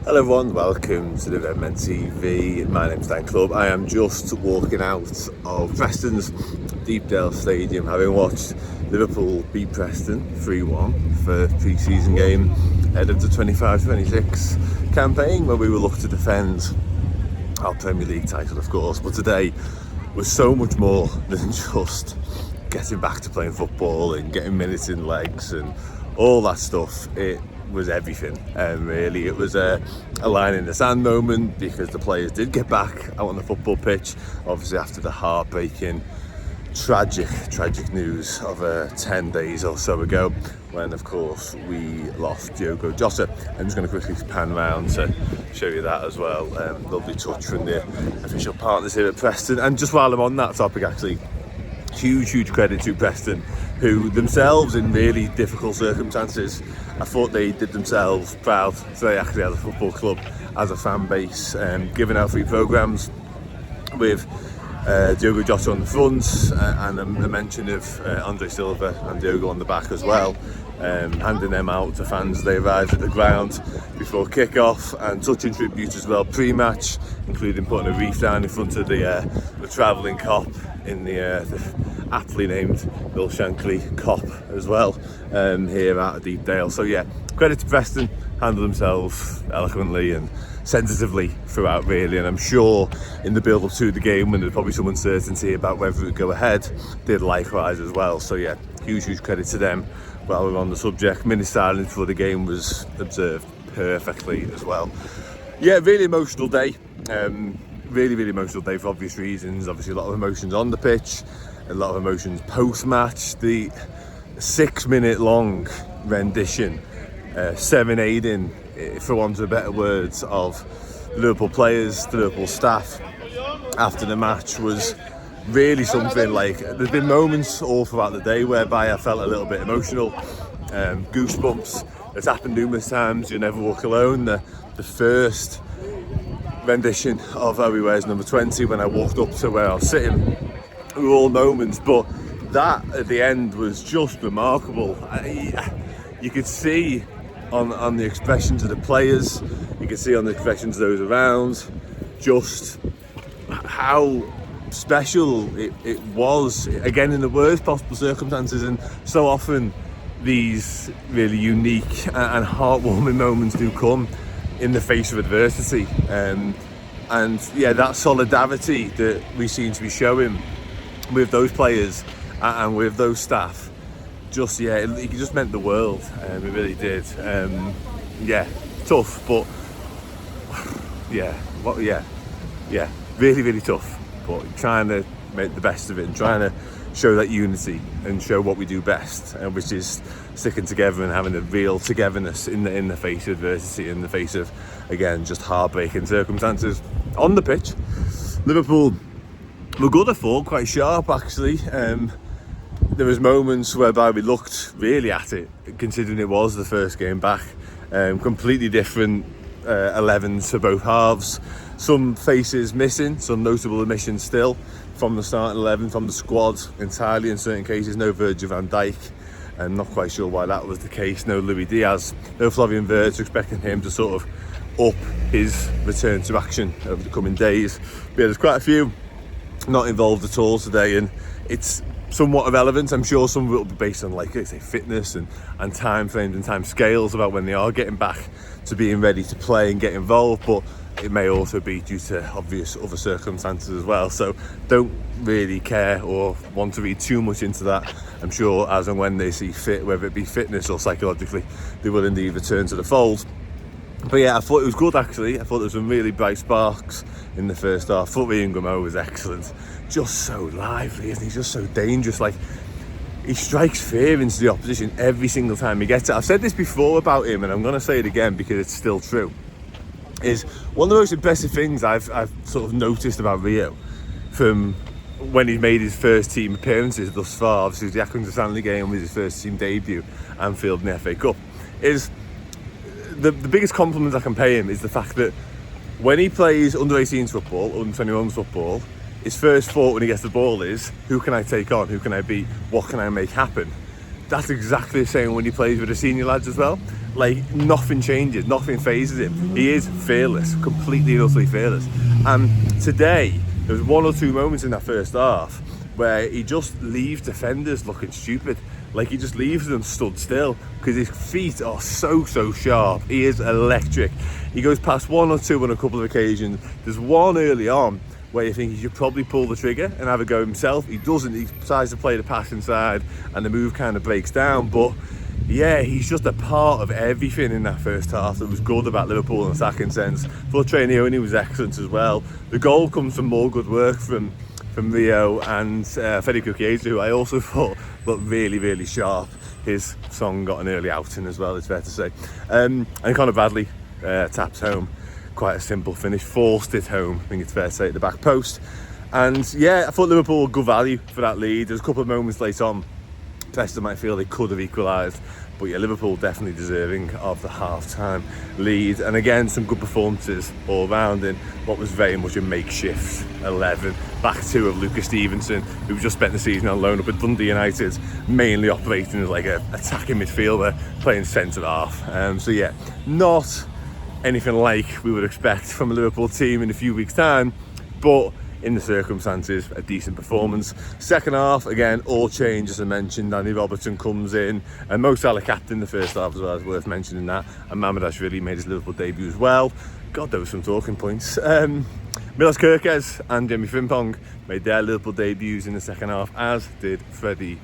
Hello everyone, welcome to the Redmen TV. My name's Dan Club. I am just walking out of Preston's Deepdale Stadium, having watched Liverpool beat Preston 3-1 for the pre-season game ahead of the 25-26 campaign, where we will look to defend our Premier League title, of course. But today was so much more than just getting back to playing football and getting minutes in legs and all that stuff. It was everything, and really it was a line in the sand moment, because the players did get back out on the football pitch, obviously after the heartbreaking tragic news of 10 days or so ago, when of course we lost Jota. I'm just going to quickly pan around to show you that as well. Lovely touch from the official partners here at Preston. And just while I'm on that topic, actually, huge credit to Preston, who themselves, in really difficult circumstances, I thought they did themselves proud today, actually, as a football club, as a fan base, giving out free programmes with Diogo Jota on the front, and a mention of Andre Silva and Diogo on the back as well, handing them out to fans as they arrived at the ground before kick-off, and touching tribute as well pre-match, including putting a wreath down in front of the travelling cop in the aptly named Bill Shankly cop as well, here at Deepdale. So yeah, credit to Preston, handled themselves eloquently and sensitively throughout, really, and I'm sure in the build-up to the game, when there's probably some uncertainty about whether it would go ahead, did likewise as well. So yeah, huge credit to them. While we're on the subject, minute silence before the game was observed perfectly as well. Yeah, really emotional day. Really emotional day for obvious reasons. Obviously a lot of emotions on the pitch, a lot of emotions post-match. The 6-minute long rendition, serenading, for want of better words, of the Liverpool players, the Liverpool staff after the match was really something. Like, there's been moments all throughout the day whereby I felt a little bit emotional, goosebumps. It's happened numerous times. You Never Walk Alone, the first rendition of How He Wears Number 20, when I walked up to where I was sitting, were all moments, but that at the end was just remarkable. You could see on the expressions of the players, you could see on the expressions of those around, just how special it was, again, in the worst possible circumstances. And so often these really unique and heartwarming moments do come in the face of adversity, and yeah, that solidarity that we seem to be showing with those players and with those staff, just, yeah, it just meant the world. It really did. Yeah, tough, but yeah, really tough, but trying to make the best of it and trying to show that unity and show what we do best, which is sticking together and having a real togetherness in the face of adversity, in the face of, again, just heartbreaking circumstances. On the pitch, Liverpool were good, I thought, quite sharp actually. There was moments whereby we looked really at it, considering it was the first game back. Completely different 11s for both halves. Some faces missing, some notable omissions still from the starting 11, from the squad entirely in certain cases. No Virgil van Dijk, and not quite sure why that was the case. No Luis Diaz, no Flavian Wirtz, expecting him to sort of up his return to action over the coming days. But yeah, there's quite a few not involved at all today, and it's somewhat irrelevant. I'm sure some of it will be based on, like, let's say, fitness and time frames and time scales about when they are getting back to being ready to play and get involved, but it may also be due to obvious other circumstances as well. So don't really care or want to read too much into that. I'm sure as and when they see fit, whether it be fitness or psychologically, they will indeed return to the fold. But yeah, I thought it was good actually. I thought there was some really bright sparks in the first half. I thought Grimo was excellent. Just so lively, isn't he? Just so dangerous. Like, he strikes fear into the opposition every single time he gets it. I've said this before about him, and I'm going to say it again because it's still true. Is one of the most impressive things I've sort of noticed about Rio from when he made his first team appearances thus far. Obviously, the Accrington Stanley game was his first team debut, Anfield in the FA Cup. Is the biggest compliment I can pay him is the fact that when he plays under 18s football, under 21s football, his first thought when he gets the ball is, who can I take on? Who can I beat? What can I make happen? that's exactly the same when he plays with the senior lads as well. Like, nothing changes, nothing phases him. He is fearless, completely and utterly fearless. And today, there was one or two moments in that first half where he just leaves defenders looking stupid. Like, he just leaves them stood still because his feet are so sharp. He is electric. He goes past one or two on a couple of occasions. There's one early on where you think he should probably pull the trigger and have a go himself. He doesn't. He decides to play the pass inside and the move kind of breaks down. But yeah, he's just a part of everything in that first half that was good about Liverpool in a attacking sense. For Trainioni was excellent as well. The goal comes from more good work from Rio and Federico Chiesa, who I also thought looked really sharp. His song got an early outing as well, it's fair to say. And Conor Bradley taps home. Quite a simple finish, forced it home, I think it's fair to say, at the back post. And yeah, I thought Liverpool were good value for that lead. There's a couple of moments late on, Preston might feel they could have equalised, but yeah, Liverpool definitely deserving of the half-time lead. And again, some good performances all round in what was very much a makeshift 11. Back two of Lucas Stevenson, who just spent the season on loan up at Dundee United, mainly operating as like an attacking midfielder, playing centre-half. So yeah, not anything like we would expect from a Liverpool team in a few weeks' time, but in the circumstances, a decent performance. Second half, again, all change, as I mentioned. Danny Robertson comes in, and Mo Salah captain the first half as well, it's worth mentioning that. And Mamardashvili made his Liverpool debut as well. God, there were some talking points. Milos Kerkez and Jimmy Frimpong made their Liverpool debuts in the second half, as did Freddie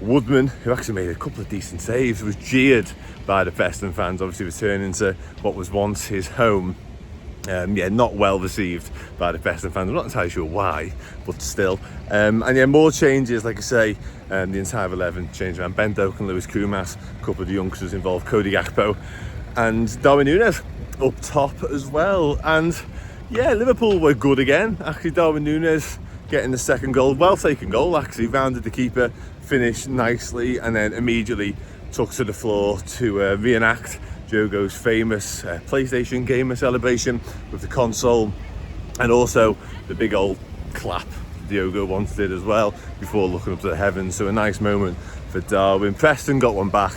Woodman, who actually made a couple of decent saves, was jeered by the Preston fans, obviously returning to what was once his home. Yeah, not well received by the Preston fans. I'm not entirely sure why, but still. And yeah, more changes, like I say, the entire 11 changed around. Ben Doak and Lewis Kumas, a couple of the youngsters involved, Cody Gakpo, and Darwin Nunez up top as well. And yeah, Liverpool were good again. Actually, Darwin Nunez getting the second goal, well taken goal actually, rounded the keeper, finished nicely, and then immediately took to the floor to reenact Diogo's famous PlayStation gamer celebration with the console, and also the big old clap Diogo once did as well before looking up to the heavens. So a nice moment for Darwin. Preston got one back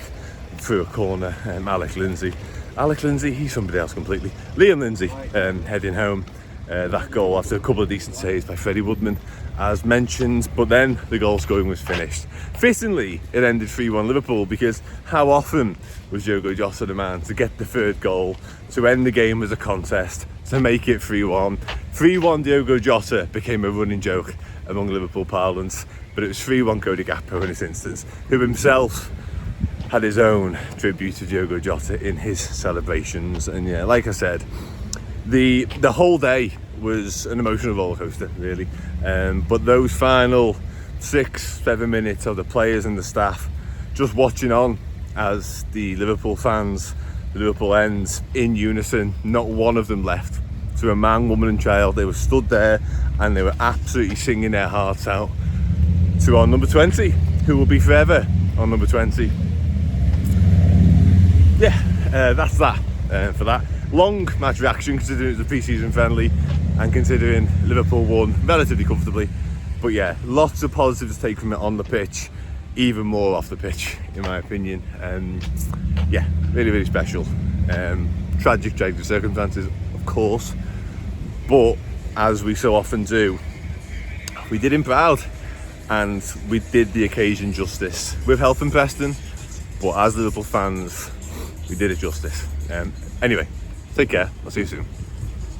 through a corner. Alec Lindsay, he's somebody else completely. Liam Lindsay heading home that goal after a couple of decent saves by Freddie Woodman, as mentioned, but then the goal scoring was finished. Fittingly, it ended 3-1 Liverpool, because how often was Diogo Jota the man to get the third goal, to end the game as a contest, to make it 3-1. 3-1 Diogo Jota became a running joke among Liverpool parlance, but it was 3-1 Cody Gakpo in this instance, who himself had his own tribute to Diogo Jota in his celebrations. And yeah, like I said, the whole day was an emotional roller coaster, really. But those final 6-7 minutes of the players and the staff just watching on as the Liverpool fans, the Liverpool ends in unison, not one of them left. To a man, woman and child, they were stood there and they were absolutely singing their hearts out to our number 20, who will be forever on number 20. Yeah, that's that for that. Long match reaction, considering it was a pre-season friendly and considering Liverpool won relatively comfortably. But yeah, lots of positives to take from it on the pitch, even more off the pitch in my opinion. Yeah, really special. Tragic circumstances, of course, but as we so often do, we did him proud and we did the occasion justice with help from Preston, but as Liverpool fans, we did it justice. Anyway, take care, I'll see you soon.